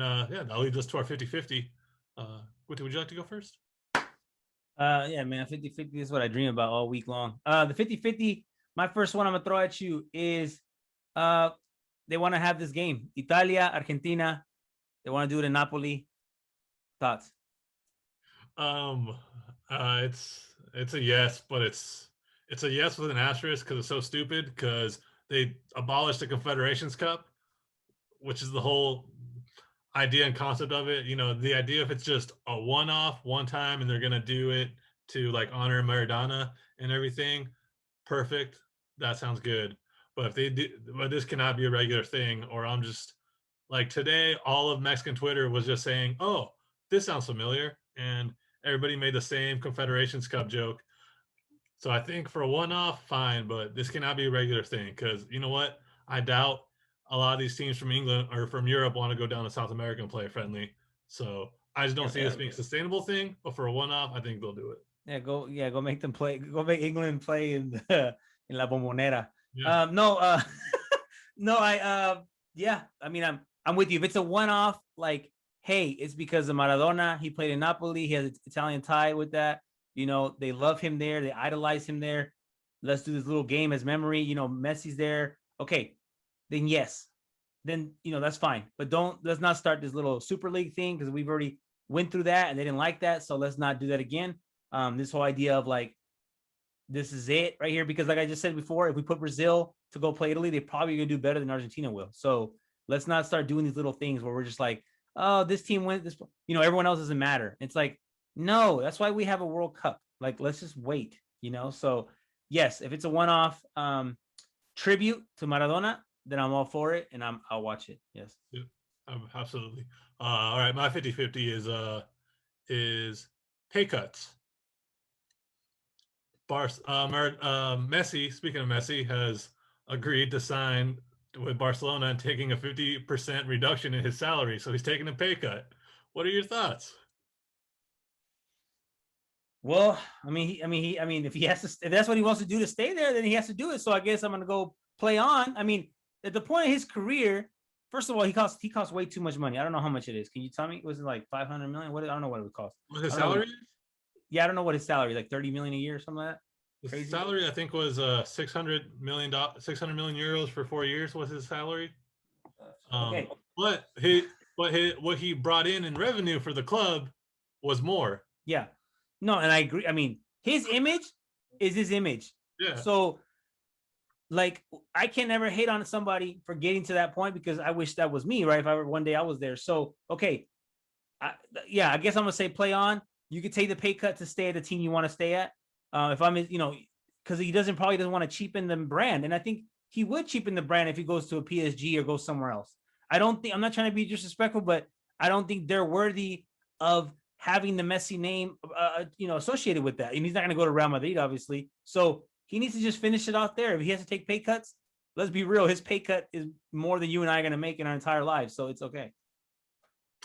Yeah, that leads us to our 50-50. Would you like to go first? Yeah, man, 50-50 is what I dream about all week long. The 50-50, my first one I'm gonna throw at you is uh they want to have this game. Italia, Argentina. They want to do it in Napoli. Thoughts? Um, it's a yes, but it's a yes with an asterisk because it's so stupid because they abolished the Confederations Cup, which is the whole idea and concept of it. You know, the idea if it's just a one-off, one time, and they're gonna do it to like honor Maradona and everything, perfect. That sounds good. But if they do, but this cannot be a regular thing, or I'm just like today, all of Mexican Twitter was just saying, "Oh, this sounds familiar," and everybody made the same Confederations Cup joke. So I think for a one-off, fine, but this cannot be a regular thing because you know what? I doubt a lot of these teams from England or from Europe want to go down to South America and play friendly. So I just don't Yeah, see yeah, this being a sustainable thing. But for a one-off, I think they'll do it. go make them play. Go make England play in the, in La Bombonera. Yeah. No, no, yeah. I mean, I'm with you. If it's a one off, like, hey, it's because of Maradona. He played in Napoli. He has an Italian tie with that. You know, they love him there. They idolize him there. Let's do this little game as memory. You know, Messi's there. Okay, then yes, then that's fine. But let's not start this little Super League thing because we've already went through that and they didn't like that. So let's not do that again. This whole idea of like this is it right here because like I just said before, if we put Brazil to go play Italy, they're probably gonna do better than Argentina will. So let's not start doing these little things where we're just like, oh, this team went this, everyone else doesn't matter. It's like, no, that's why we have a World Cup. Like, let's just wait. So yes, if it's a one-off tribute to Maradona, then I'm all for it and I'll watch it. Yes. Yeah, absolutely. All right, my 50-50 is pay cuts. Messi, speaking of Messi, has agreed to sign with Barcelona and taking a 50% reduction in his salary. So he's taking a pay cut. What are your thoughts? Well, if he has to, if that's what he wants to do to stay there, then he has to do it. So I guess I'm gonna go play on. I mean, at the point of his career, first of all, he costs way too much money. I don't know how much it is. Can you tell me? Was it like 500 million? What I don't know what it would cost. What his I don't know. salary? Yeah, I don't know what his salary is, like 30 million a year or something like that. His Crazy. salary, I think, was 600 million euros for 4 years. Was his salary? Um, Okay. but he, what he brought in revenue for the club was more. Yeah. No, and I agree. I mean, his image is his image. Yeah, So like I can never hate on somebody for getting to that point because I wish that was me, right? If I were one day I was there. So okay, yeah, I guess I'm gonna say play on. You could take the pay cut to stay at the team you want to stay at. If I'm, because he probably doesn't want to cheapen the brand, and I think he would cheapen the brand if he goes to a PSG or goes somewhere else. I'm not trying to be disrespectful, but I don't think they're worthy of having the Messi name, associated with that. And he's not going to go to Real Madrid, obviously. So he needs to just finish it out there. If he has to take pay cuts, let's be real. His pay cut is more than you and I are going to make in our entire lives. So it's okay.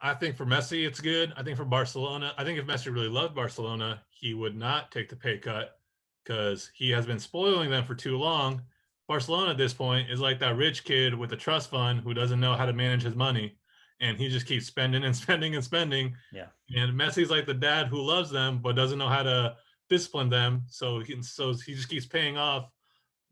I think for Messi, it's good. I think for Barcelona, I think if Messi really loved Barcelona, he would not take the pay cut because he has been spoiling them for too long. Barcelona at this point is like that rich kid with a trust fund who doesn't know how to manage his money, and he just keeps spending and spending and spending. Yeah. And Messi's like the dad who loves them but doesn't know how to discipline them, so he just keeps paying off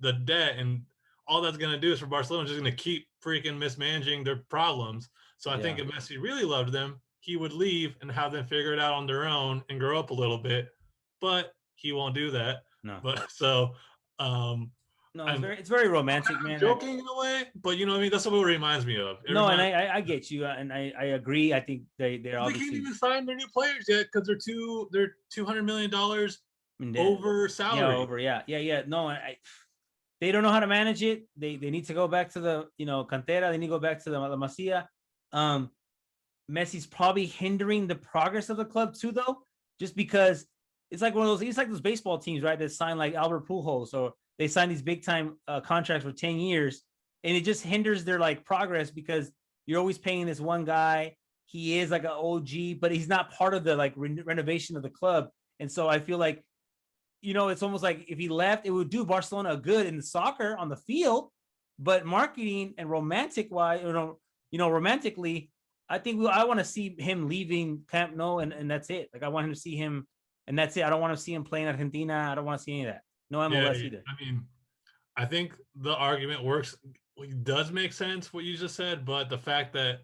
the debt, and all that's going to do is for Barcelona just going to keep freaking mismanaging their problems. So I think Yeah. if Messi really loved them, he would leave and have them figure it out on their own and grow up a little bit. But he won't do that. No. But so um No, I'm it's very kind romantic, of man. joking in a way, but you know what I mean? That's what it reminds me of. It No, and reminds I get you, and I agree. I think they're they can't obviously even sign their new players yet because they're $200 million over yeah, salary. over, yeah. No, they don't know how to manage it. They need to go back to the cantera. They need to go back to the La Masia. Um, Messi's probably hindering the progress of the club too, though, just because it's like one of those. It's like those baseball teams, right? That sign like Albert Pujols, or they sign these big time contracts for 10 years, and it just hinders their like progress because you're always paying this one guy. He is like an OG, but he's not part of the like renovation of the club. And so I feel like it's almost like if he left, it would do Barcelona a good in the soccer on the field, but marketing and romantically, I think I want to see him leaving Camp Nou, and that's it. Like I want him to see him, and that's it. I don't want to see him playing Argentina. I don't want to see any of that. No Yeah, MLS either. I mean, I think the argument works. It does make sense what you just said, but the fact that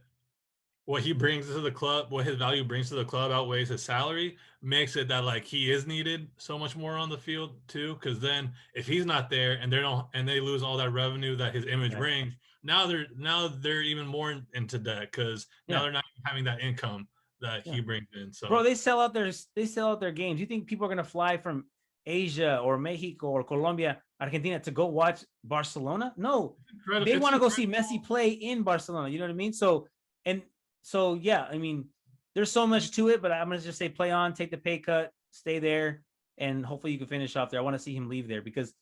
what he brings to the club, what his value brings to the club outweighs his salary, makes it that like he is needed so much more on the field too. Because then if he's not there and they lose all that revenue that his image brings, now they're even more into debt because now they're not having that income that he brings in. So bro, they sell out their games. You think people are gonna fly from Asia or Mexico or Colombia, Argentina to go watch Barcelona? No, they want to go see Messi play in Barcelona. You know what I mean? So yeah, I mean, there's so much to it, but I'm gonna just say play on, take the pay cut, stay there, and hopefully you can finish off there. I want to see him leave there because,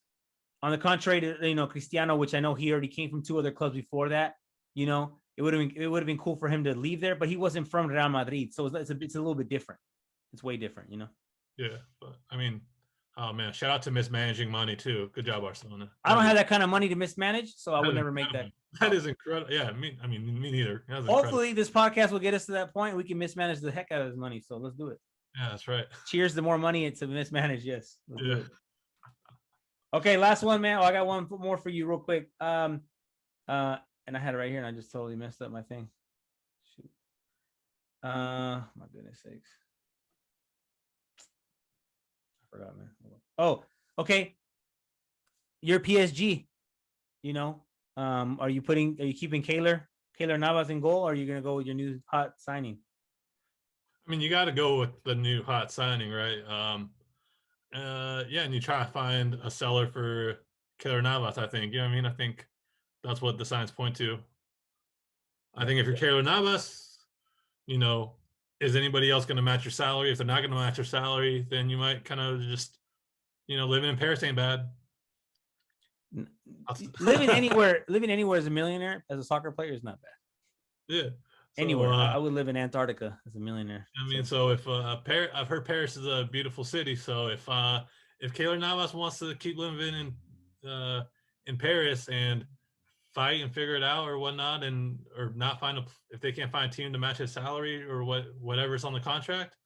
on the contrary to Cristiano, which I know he already came from 2 other clubs before that, it would have been cool for him to leave there, but he wasn't from Real Madrid, so it's a little bit different. It's way different, Yeah, but I mean, oh man, shout out to mismanaging money too. Good job, Barcelona. I don't have that kind of money to mismanage, so I would never make that. That is incredible. Yeah, me neither. Hopefully, this podcast will get us to that point. We can mismanage the heck out of his money. So let's do it. Yeah, that's right. Cheers to more money to mismanage. Yes. Okay, last one, man. Oh, I got one more for you, real quick. And I had it right here, and I just totally messed up my thing. Shoot. My goodness sakes. I forgot, man. Oh, okay. You're PSG. Are you keeping Keylor Navas in goal, or are you gonna go with your new hot signing? I mean, you got to go with the new hot signing, right? And you try to find a seller for Keylor Navas. I think, I mean, I think that's what the signs point to. I think if you're Keylor Navas, is anybody else going to match your salary? If they're not going to match your salary, then you might kind of just, living in Paris ain't bad. living anywhere as a millionaire, as a soccer player, is not bad. Yeah. So, anywhere. I would live in Antarctica as a millionaire. I mean, so if I've heard Paris is a beautiful city, so if Keylor Navas wants to keep living in Paris and fight and figure it out or whatnot, or not if they can't find a team to match his salary or whatever's on the contract,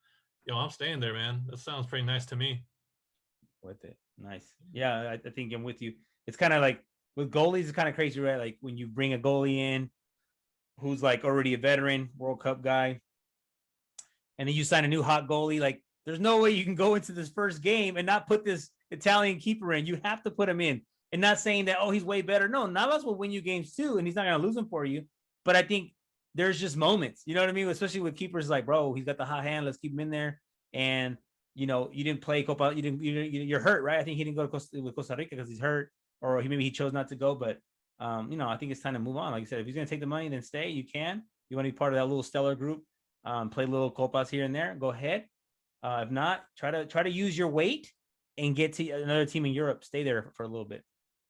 I'm staying there, man. That sounds pretty nice to me. Worth it. Nice. Yeah, I think I'm with you. It's kind of like with goalies, it's kind of crazy, right? Like when you bring a goalie in who's like already a veteran World Cup guy, and then you sign a new hot goalie, like there's no way you can go into this first game and not put this Italian keeper in. You have to put him in, and not saying that, he's way better. No, Navas will win you games too, and he's not going to lose them for you. But I think there's just moments, you know what I mean? Especially with keepers like, bro, he's got the hot hand. Let's keep him in there. And, you didn't play Copa. You're hurt, right? I think he didn't go to Costa Rica because he's hurt, or maybe he chose not to go. But, I think it's time to move on. Like you said, if he's going to take the money, then stay. You can. You want to be part of that little stellar group, play little Copas here and there. Go ahead. If not, try to use your weight and get to another team in Europe. Stay there for a little bit.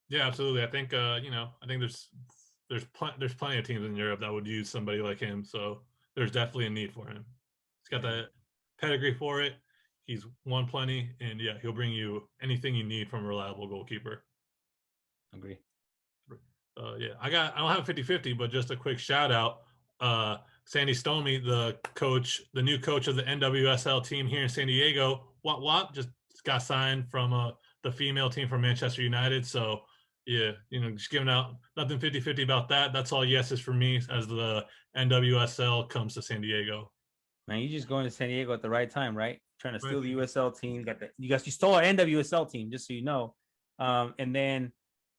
Yeah, absolutely. I think I think there's plenty of teams in Europe that would use somebody like him. So there's definitely a need for him. He's got the pedigree for it. He's won plenty, and he'll bring you anything you need from a reliable goalkeeper. Agree. I don't have a 50-50, but just a quick shout out. Sandy Stomey, the new coach of the NWSL team here in San Diego, just got signed from the female team from Manchester United. So just giving out nothing 50-50 about that. That's all yeses for me as the NWSL comes to San Diego. Man, you're just going to San Diego at the right time, right? Trying to steal the USL team. You stole our NWSL team, just so you know. And then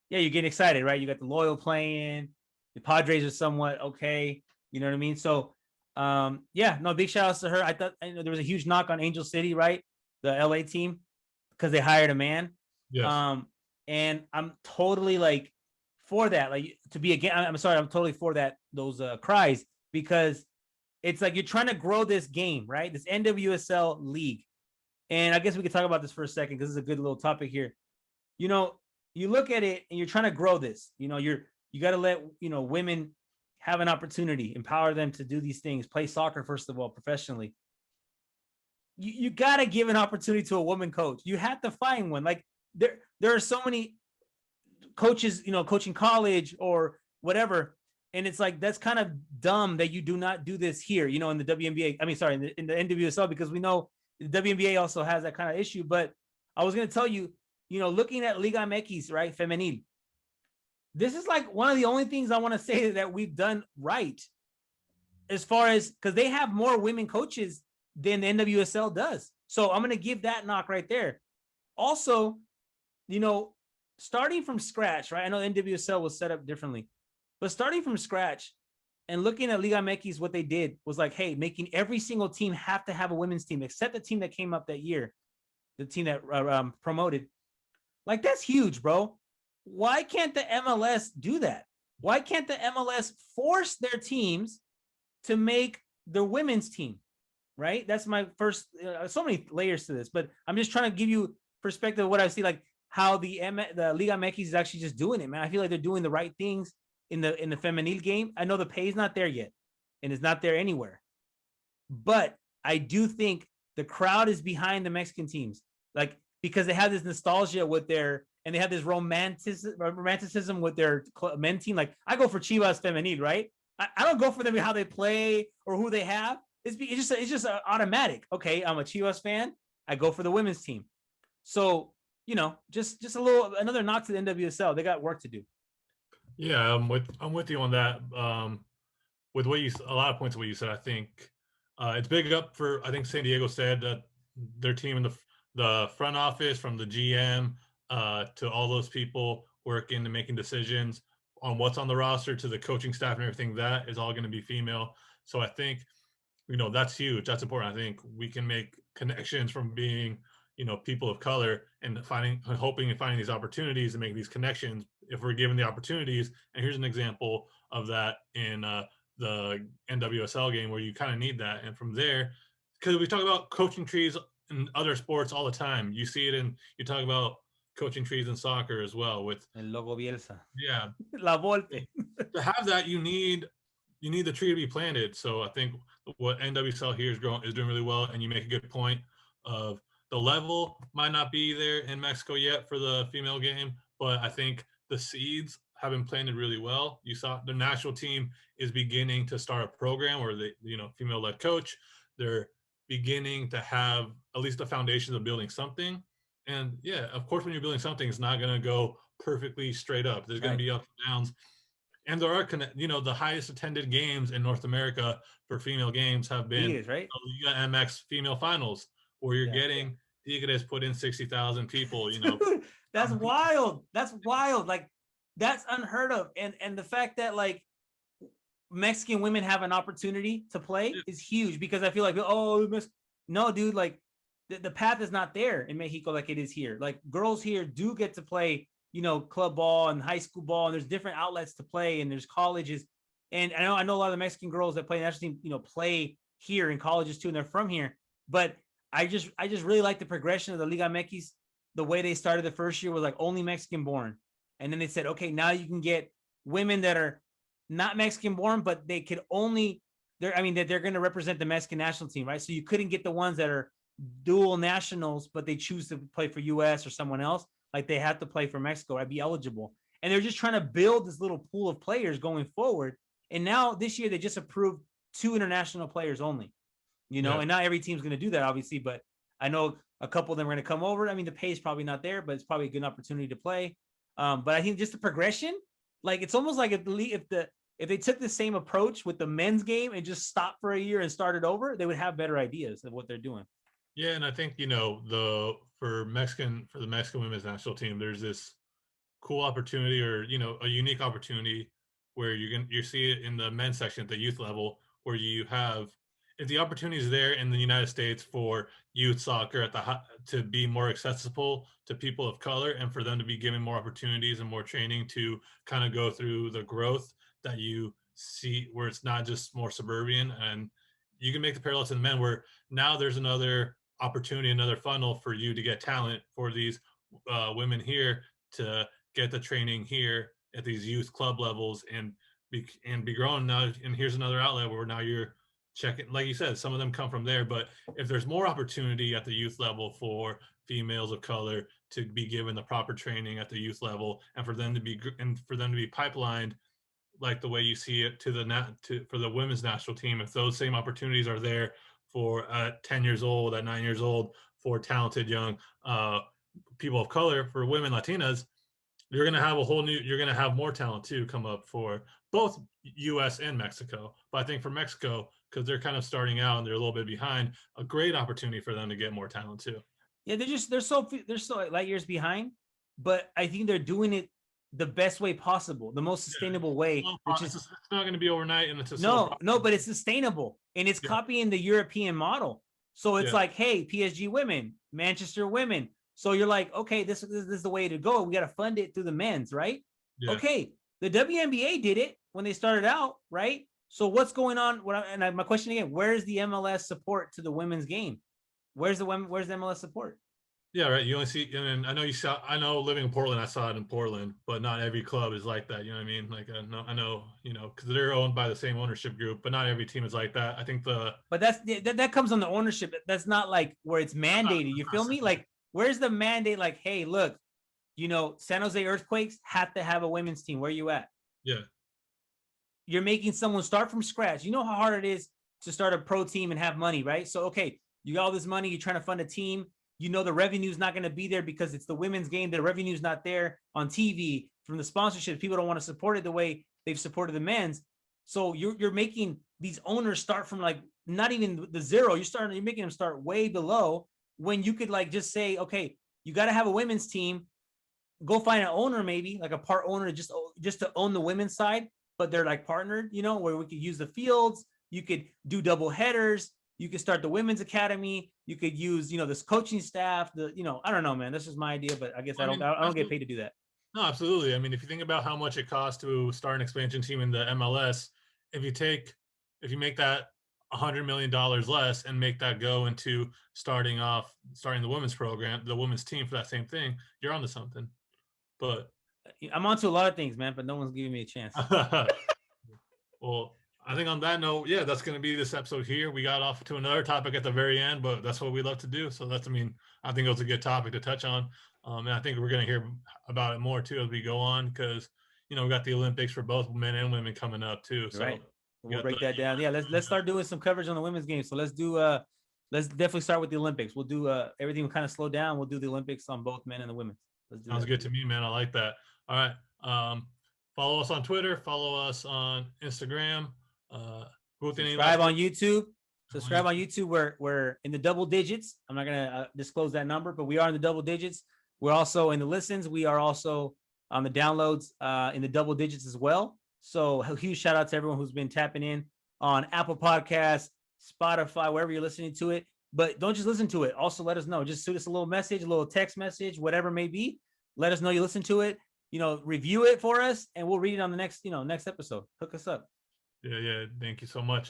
you're getting excited, right? You got the Loyal playing. The Padres are somewhat okay. You know what I mean? So, big shout outs to her. I thought there was a huge knock on Angel City, right? The LA team, because they hired a man. Yes. And I'm totally for that. I'm totally for that. Those cries, because it's like you're trying to grow this game, right? This NWSL league. And I guess we could talk about this for a second because this is a good little topic here. You look at it and you're trying to grow this. You got to let women have an opportunity, empower them to do these things, play soccer first of all professionally. You got to give an opportunity to a woman coach. You have to find one. Like there are so many coaches, coaching college or whatever, And it's like, that's kind of dumb that you do not do this here, you know, in the WNBA. I mean, sorry, in the NWSL, because we know the WNBA also has that kind of issue. But I was going to tell you, you know, looking at Liga MX, right, Femenil, this is like one of the only things I want to say that we've done right, as far as, because they have more women coaches than the NWSL does. So I'm going to give that knock right there. Also, you know, starting from scratch, right? I know the NWSL was set up differently, but starting from scratch and looking at Liga MX, what they did was like, hey, making every single team have to have a women's team, except the team that came up that year, the team that promoted. Like, that's huge, bro. Why can't the MLS do that? Why can't the MLS force their teams to make the women's team? Right? That's my first. So many layers to this, but I'm just trying to give you perspective of what I see, like how the Liga MX is actually just doing it, man. I feel like they're doing the right things in the femenil game. I know the pay is not there yet, and it's not there anywhere, but I do think the crowd is behind the Mexican teams, like, because they have this nostalgia with their, and they have this romanticism with their men team. Like, I go for Chivas Femenil, right? I don't go for them how they play or who they have. It's just automatic. Okay, I'm a Chivas fan. I go for the women's team. So, you know, just a little, another knock to the NWSL. They got work to do. Yeah, I'm with you on that. With what you a lot of points of what you said, I think it's big up for, I think San Diego said that their team in the front office, from the GM to all those people working and making decisions on what's on the roster, to the coaching staff and everything, that is all going to be female. So I think, you know, that's huge. That's important. I think we can make connections from being, you know, people of color, and hoping and finding these opportunities and making these connections if we're given the opportunities. And here's an example of that in the NWSL game, where you kind of need that. And from there, because we talk about coaching trees in other sports all the time, you see it you talk about coaching trees in soccer as well with El Logo Bielsa. Yeah. La Volpe. To have that, you need the tree to be planted. So I think what NWSL here is doing really well, and you make a good point of the level might not be there in Mexico yet for the female game, but I think the seeds have been planted really well. You saw the national team is beginning to start a program where they, you know, female-led coach. They're beginning to have at least the foundations of building something. And yeah, of course, when you're building something, it's not going to go perfectly straight up. There's going to be ups and downs. And there are, you know, the highest attended games in North America for female games have been Tigres, right? the Liga MX female finals, where you're getting Tigres put in 60,000 people, you know. Dude, that's wild. That's wild. Like, that's unheard of. And the fact that, like, Mexican women have an opportunity to play is huge, because I feel like, oh, no, dude, like, the path is not there in Mexico like it is here. Like, girls here do get to play, you know, club ball and high school ball, and there's different outlets to play, and there's colleges. And I know a lot of the Mexican girls that play national team, you know, play here in colleges too, and they're from here. But I just really like the progression of the Liga MX. The way they started the first year was like only Mexican born, and then they said, okay, now you can get women that are not Mexican born, but they could only they're going to represent the Mexican national team, right? So you couldn't get the ones that are dual nationals, but they choose to play for US or someone else. Like, they have to play for Mexico, I'd be eligible. And they're just trying to build this little pool of players going forward. And now this year they just approved 2 international players only, you know, and not every team's going to do that, obviously, but I know a couple of them are going to come over. I mean, the pay is probably not there, but it's probably a good opportunity to play. But I think just the progression, like, it's almost like if they took the same approach with the men's game and just stopped for a year and started over, they would have better ideas of what they're doing. Yeah, and I think, you know, for the Mexican women's national team, there's this cool opportunity, or, you know, a unique opportunity where you see it in the men's section at the youth level, where you have, if the opportunity is there in the United States for youth soccer to be more accessible to people of color, and for them to be given more opportunities and more training to kind of go through the growth that you see, where it's not just more suburban. And you can make the parallels to the men, where now there's another opportunity, another funnel for you to get talent, for these women here to get the training here at these youth club levels and be grown now. And here's another outlet where now you're checking, like you said, some of them come from there. But if there's more opportunity at the youth level for females of color to be given the proper training at the youth level, and for them to be pipelined like the way you see it for the women's national team. If those same opportunities are there for at 10 years old, at 9 years old, for talented young people of color, for women Latinas, you're going to have you're going to have more talent too come up for both US and Mexico. But I think for Mexico, because they're kind of starting out and they're a little bit behind, a great opportunity for them to get more talent too. Yeah, they're so light years behind, but I think they're doing it the best way possible, the most sustainable way. It's not going to be overnight, and it's a no, but it's sustainable and it's copying the European model. So it's like, hey, PSG women, Manchester women. So you're like, okay, this is the way to go. We got to fund it through the men's, right? Yeah. Okay, the WNBA did it when they started out, right? So what's going on? My question again: where's the MLS support to the women's game? Where's the MLS support? Yeah, right. You only see, and I know living in Portland, I saw it in Portland, but not every club is like that. You know what I mean? Like, I know, because they're owned by the same ownership group, but not every team is like that. I think but that comes on the ownership. That's not like where it's mandated. You feel me? Like, where's the mandate? Like, hey, look, San Jose Earthquakes have to have a women's team. Where you at? Yeah. You're making someone start from scratch. You know how hard it is to start a pro team and have money, right? So, okay, you got all this money. You're trying to fund a team. The revenue is not going to be there because it's the women's game. The revenue is not there on TV from the sponsorships. People don't want to support it the way they've supported the men's. So you're making these owners start from like not even the zero. You're making them start way below when you could like just say, okay, you got to have a women's team. Go find an owner, maybe like a part owner just to own the women's side, but they're like partnered, where we could use the fields. You could do double headers. You could start the women's academy. You could use, this coaching staff. I don't know, man. This is my idea, but I guess I don't get paid to do that. No, absolutely. I mean, if you think about how much it costs to start an expansion team in the MLS, if you make that $100 million less and make that go into starting the women's program, the women's team for that same thing, you're onto something. But I'm onto a lot of things, man, but no one's giving me a chance. Well, I think on that note, yeah, that's going to be this episode here. We got off to another topic at the very end, but that's what we love to do. So I think it was a good topic to touch on. And I think we're going to hear about it more too as we go on because, we got the Olympics for both men and women coming up too. So right. We'll break that down. Yeah, let's start doing some coverage on the women's game. So let's definitely start with the Olympics. We'll do everything will kind of slow down. We'll do the Olympics on both men and the women. Sounds good to me, man. I like that. All right. Follow us on Twitter. Follow us on Instagram. Subscribe on YouTube. Subscribe on YouTube. We're in the double digits. I'm not gonna disclose that number, but we are in the double digits. We're also in the listens. We are also on the downloads in the double digits as well. So a huge shout out to everyone who's been tapping in on Apple Podcasts, Spotify, wherever you're listening to it. But don't just listen to it. Also let us know. Just shoot us a little message, a little text message, whatever it may be. Let us know you listen to it. Review it for us, and we'll read it on the next episode. Hook us up. Yeah. Thank you so much.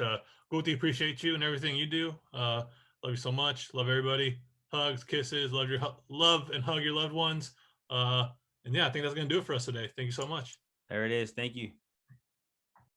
Guti, appreciate you and everything you do. Love you so much. Love everybody. Hugs, kisses, love and hug your loved ones. And yeah, I think that's going to do it for us today. Thank you so much. There it is. Thank you.